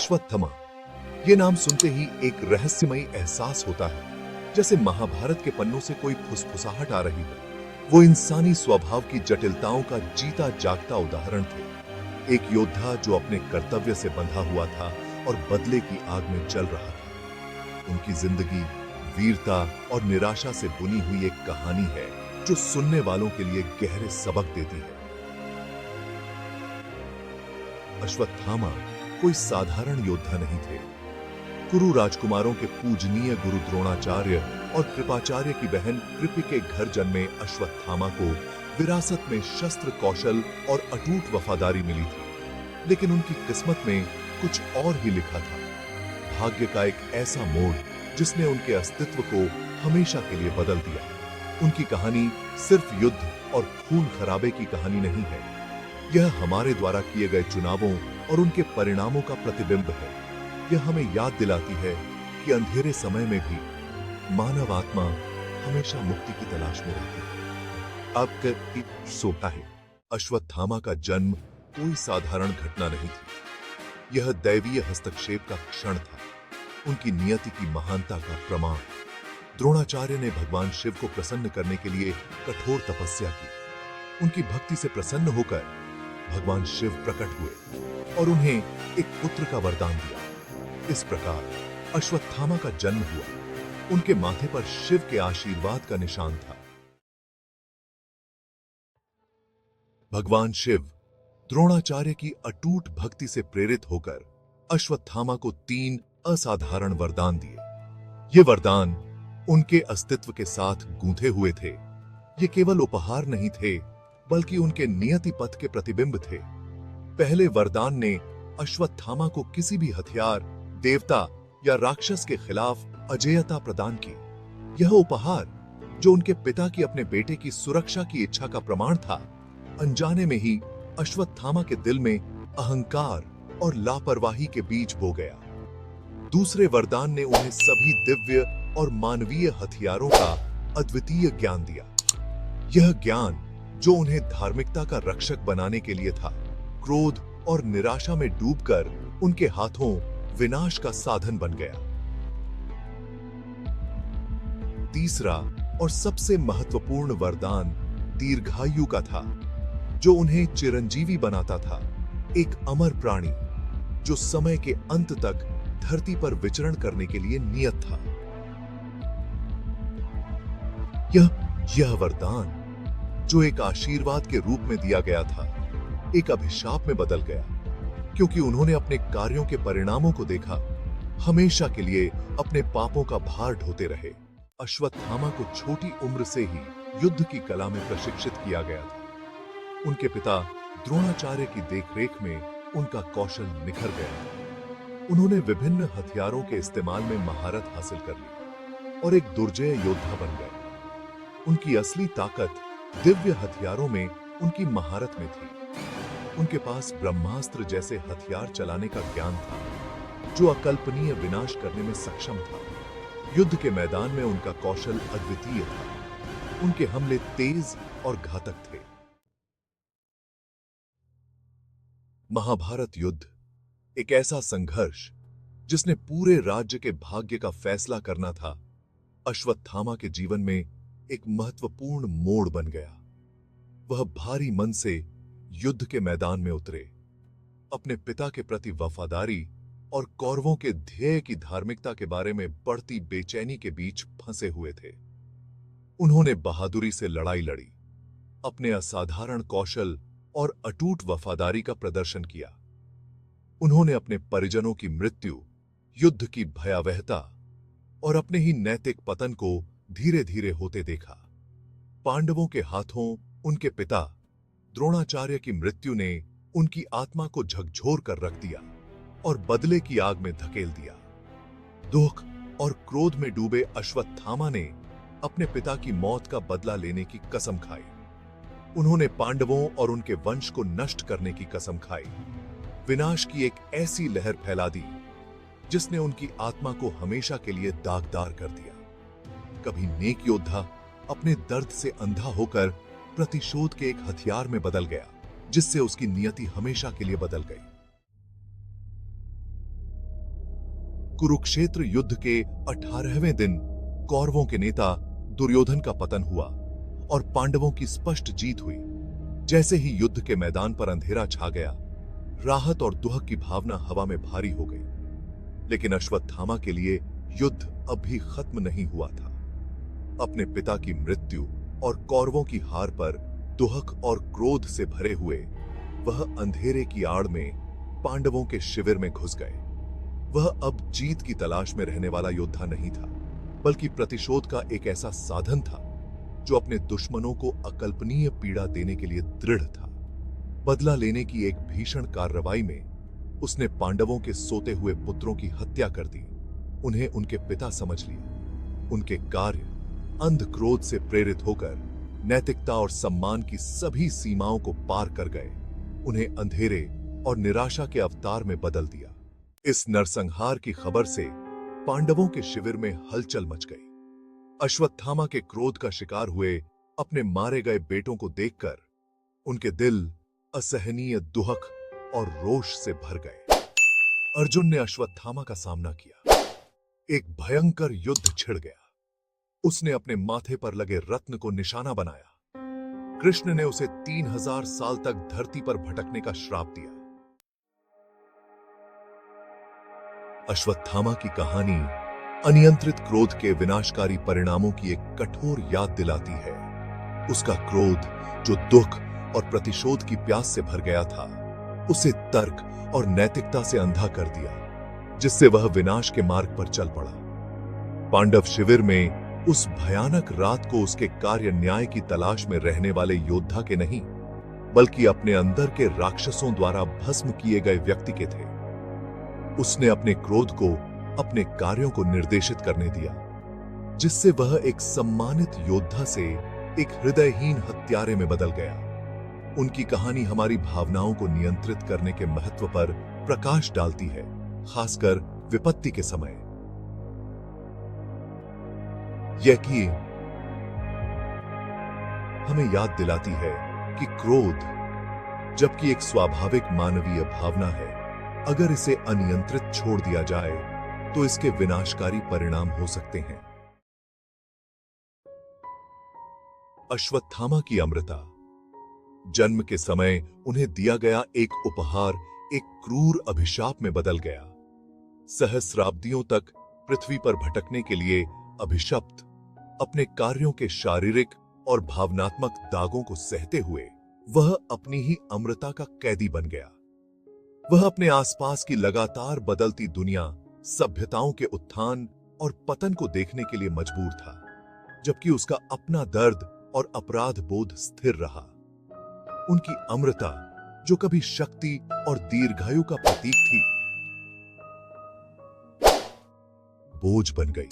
अश्वत्थामा, ये नाम सुनते ही एक रहस्यमयी एहसास होता है, जैसे महाभारत के पन्नों से कोई फुसफुसाहट आ रही हो। वो इंसानी स्वभाव की जटिलताओं का जीता जागता उदाहरण थे। एक योद्धा जो अपने कर्तव्य से बंधा हुआ था और बदले की आग में जल रहा था। उनकी जिंदगी वीरता और निराशा से बुनी हुई एक कहानी है जो सुनने वालों के लिए गहरे सबक देती है। अश्वत्थामा कोई साधारण योद्धा नहीं थे। कुरु राजकुमारों के पूजनीय गुरु द्रोणाचार्य और कृपाचार्य की बहन कृपि के घर जन्मे अश्वत्थामा को विरासत में शस्त्र कौशल और अटूट वफादारी मिली थी, लेकिन उनकी किस्मत में कुछ और ही लिखा था। भाग्य का एक ऐसा मोड़ जिसने उनके अस्तित्व को हमेशा के लिए बदल दिया। उनकी कहानी सिर्फ युद्ध और खून खराबे की कहानी नहीं है। यह हमारे द्वारा किए गए चुनावों और उनके परिणामों का प्रतिबिंब है। यह हमें याद दिलाती है कि अंधेरे समय में भी मानव आत्मा हमेशा मुक्ति की तलाश में रहती है। अब सोता है। अश्वत्थामा का जन्म कोई साधारण घटना नहीं थी। यह दैवीय हस्तक्षेप का क्षण था, उनकी नियति की महानता का प्रमाण। द्रोणाचार्य ने भगवान शिव को प्रसन्न करने के लिए कठोर तपस्या की। उनकी भक्ति से प्रसन्न होकर भगवान शिव प्रकट हुए और उन्हें एक पुत्र का वरदान दिया। इस प्रकार अश्वत्थामा का जन्म हुआ। उनके माथे पर शिव के आशीर्वाद का निशान था। भगवान शिव द्रोणाचार्य की अटूट भक्ति से प्रेरित होकर अश्वत्थामा को 3 असाधारण वरदान दिए। ये वरदान उनके अस्तित्व के साथ गूंथे हुए थे। ये केवल उपहार नहीं थे, बल्कि उनके नियति पथ के प्रतिबिंब थे। पहले वरदान ने अश्वत्थामा को किसी भी हथियार, देवता या राक्षस के खिलाफ अजेयता प्रदान की। यह उपहार, जो उनके पिता की अपने बेटे की सुरक्षा की इच्छा का प्रमाण था, अनजाने में ही अश्वत्थामा के दिल में अहंकार और लापरवाही के बीज बो गया। दूसरे वरदान ने उन्हें सभी दिव्य और मानवीय हथियारों का अद्वितीय ज्ञान दिया। यह ज्ञान, जो उन्हें धार्मिकता का रक्षक बनाने के लिए था, क्रोध और निराशा में डूबकर उनके हाथों विनाश का साधन बन गया। तीसरा और सबसे महत्वपूर्ण वरदान दीर्घायु का था, जो उन्हें चिरंजीवी बनाता था। एक अमर प्राणी जो समय के अंत तक धरती पर विचरण करने के लिए नियत था। यह वरदान, जो एक आशीर्वाद के रूप में दिया गया था, एक अभिशाप में बदल गया, क्योंकि उन्होंने अपने कार्यों के परिणामों को देखा। हमेशा के लिए अपने पापों का भार ढोते रहे। अश्वत्थामा को छोटी उम्र से ही युद्ध की कला में प्रशिक्षित किया गया था। उनके पिता द्रोणाचार्य की देखरेख में उनका कौशल निखर गया। उन्होंने विभिन्न हथियारों के इस्तेमाल में महारत हासिल कर ली और एक दुर्जय योद्धा बन गए। उनकी असली ताकत दिव्य हथियारों में उनकी महारत में थी। उनके पास ब्रह्मास्त्र जैसे हथियार चलाने का ज्ञान था, जो अकल्पनीय विनाश करने में सक्षम था। युद्ध के मैदान में उनका कौशल अद्वितीय था। उनके हमले तेज और घातक थे। महाभारत युद्ध एक ऐसा संघर्ष जिसने पूरे राज्य के भाग्य का फैसला करना था, अश्वत्थामा के जीवन में एक महत्वपूर्ण मोड़ बन गया। वह भारी मन से युद्ध के मैदान में उतरे। अपने पिता के प्रति वफादारी और कौरवों के ध्येय की धार्मिकता के बारे में बढ़ती बेचैनी के बीच फंसे हुए थे। उन्होंने बहादुरी से लड़ाई लड़ी, अपने असाधारण कौशल और अटूट वफादारी का प्रदर्शन किया। उन्होंने अपने परिजनों की मृत्यु, युद्ध की भयावहता और अपने ही नैतिक पतन को धीरे धीरे होते देखा। पांडवों के हाथों उनके पिता द्रोणाचार्य की मृत्यु ने उनकी आत्मा को झकझोर कर रख दिया और बदले की आग में धकेल दिया। दुख और क्रोध में डूबे अश्वत्थामा ने अपने पिता की मौत का बदला लेने की कसम खाई। उन्होंने पांडवों और उनके वंश को नष्ट करने की कसम खाई। विनाश की एक ऐसी लहर फैला दी जिसने उनकी आत्मा को हमेशा के लिए दागदार कर दिया। कभी नेक योद्धा अपने दर्द से अंधा होकर प्रतिशोध के एक हथियार में बदल गया, जिससे उसकी नियति हमेशा के लिए बदल गई। कुरुक्षेत्र युद्ध के 18वें दिन कौरवों के नेता दुर्योधन का पतन हुआ और पांडवों की स्पष्ट जीत हुई। जैसे ही युद्ध के मैदान पर अंधेरा छा गया, राहत और दुहक की भावना हवा में भारी हो गई। लेकिन अश्वत्थामा के लिए युद्ध अब भी खत्म नहीं हुआ था। अपने पिता की मृत्यु और कौरवों की हार पर दुहक और क्रोध से भरे हुए वह अंधेरे की आड़ में पांडवों के शिविर में घुस गए। वह अब जीत की तलाश में रहने वाला योद्धा नहीं था, बल्कि प्रतिशोध का एक ऐसा साधन था जो अपने दुश्मनों को अकल्पनीय पीड़ा देने के लिए दृढ़ था। बदला लेने की एक भीषण कार्रवाई में उसने पांडवों के सोते हुए पुत्रों की हत्या कर दी। उन्हें उनके पिता समझ लिया। उनके कार्य अंध क्रोध से प्रेरित होकर नैतिकता और सम्मान की सभी सीमाओं को पार कर गए। उन्हें अंधेरे और निराशा के अवतार में बदल दिया। इस नरसंहार की खबर से पांडवों के शिविर में हलचल मच गई। अश्वत्थामा के क्रोध का शिकार हुए अपने मारे गए बेटों को देखकर उनके दिल असहनीय दुहक और रोष से भर गए। अर्जुन ने अश्वत्थामा का सामना किया। एक भयंकर युद्ध छिड़ गया। उसने अपने माथे पर लगे रत्न को निशाना बनाया। कृष्ण ने उसे 3000 साल तक धरती पर भटकने का श्राप दिया। अश्वत्थामा की कहानी अनियंत्रित क्रोध के विनाशकारी परिणामों की एक कठोर याद दिलाती है। उसका क्रोध जो दुख और प्रतिशोध की प्यास से भर गया था, उसे तर्क और नैतिकता से अंधा कर दिया, जिससे वह विनाश के मार्ग पर चल पड़ा। पांडव शिविर में उस भयानक रात को उसके कार्य न्याय की तलाश में रहने वाले योद्धा के नहीं, बल्कि अपने अंदर के राक्षसों द्वारा भस्म किए गए व्यक्ति के थे। उसने अपने क्रोध को अपने कार्यों को निर्देशित करने दिया, जिससे वह एक सम्मानित योद्धा से एक हृदयहीन हत्यारे में बदल गया। उनकी कहानी हमारी भावनाओं को नियंत्रित करने के महत्व पर प्रकाश डालती है, खासकर विपत्ति के समय। यह कि हमें याद दिलाती है कि क्रोध, जबकि एक स्वाभाविक मानवीय भावना है, अगर इसे अनियंत्रित छोड़ दिया जाए तो इसके विनाशकारी परिणाम हो सकते हैं। अश्वत्थामा की अमृता। जन्म के समय उन्हें दिया गया एक उपहार एक क्रूर अभिशाप में बदल गया। सहस्राब्दियों तक पृथ्वी पर भटकने के लिए अभिशप्त, अपने कार्यों के शारीरिक और भावनात्मक दागों को सहते हुए वह अपनी ही अमृता का कैदी बन गया। वह अपने आसपास की लगातार बदलती दुनिया, सभ्यताओं के उत्थान और पतन को देखने के लिए मजबूर था, जबकि उसका अपना दर्द और अपराध बोध स्थिर रहा। उनकी अमृता, जो कभी शक्ति और दीर्घायु का प्रतीक थी, बोझ बन गई।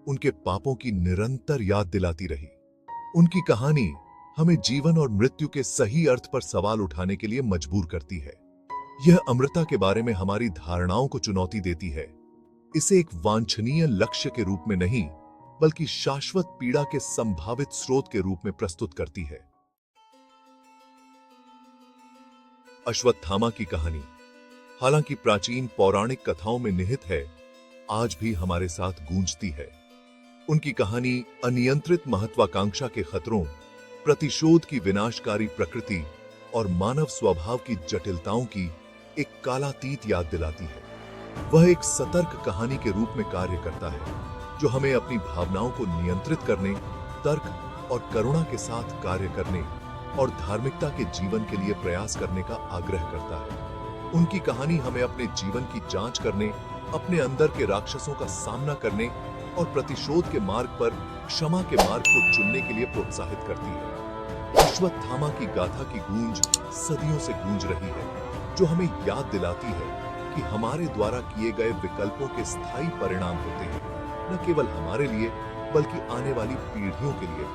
उनके पापों की निरंतर याद दिलाती रही। उनकी कहानी हमें जीवन और मृत्यु के सही अर्थ पर सवाल उठाने के लिए मजबूर करती है। यह अमृता के बारे में हमारी धारणाओं को चुनौती देती है। इसे एक वांछनीय लक्ष्य के रूप में नहीं, बल्कि शाश्वत पीड़ा के संभावित स्रोत के रूप में प्रस्तुत करती है। अश्वत्थामा की कहानी, हालांकि प्राचीन पौराणिक कथाओं में निहित है, आज भी हमारे साथ गूंजती है। उनकी कहानी अनियंत्रित महत्वाकांक्षा के खतरों, प्रतिशोध की विनाशकारी प्रकृति और मानव स्वभाव की जटिलताओं की एक कालातीत याद दिलाती है। वह एक सतर्क कहानी के रूप में कार्य करता है, जो हमें अपनी भावनाओं को नियंत्रित करने, तर्क और करुणा के साथ कार्य करने और धार्मिकता के जीवन के लिए प्रयास करने का आग्रह करता है। उनकी कहानी हमें अपने जीवन की जांच करने, अपने अंदर के राक्षसों का सामना करने और प्रतिशोध के मार्ग पर क्षमा के मार्ग को चुनने के लिए प्रोत्साहित करती है। अश्वत्थामा की गाथा की गूंज सदियों से गूंज रही है, जो हमें याद दिलाती है कि हमारे द्वारा किए गए विकल्पों के स्थायी परिणाम होते हैं, न केवल हमारे लिए बल्कि आने वाली पीढ़ियों के लिए।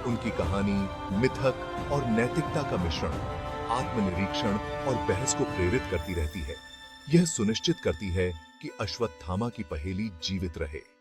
उनकी कहानी मिथक और नैतिकता का मिश्रण, आत्मनिरीक्षण और बहस को प्रेरित करती रहती है। यह सुनिश्चित करती है कि अश्वत्थामा की पहेली जीवित रहे।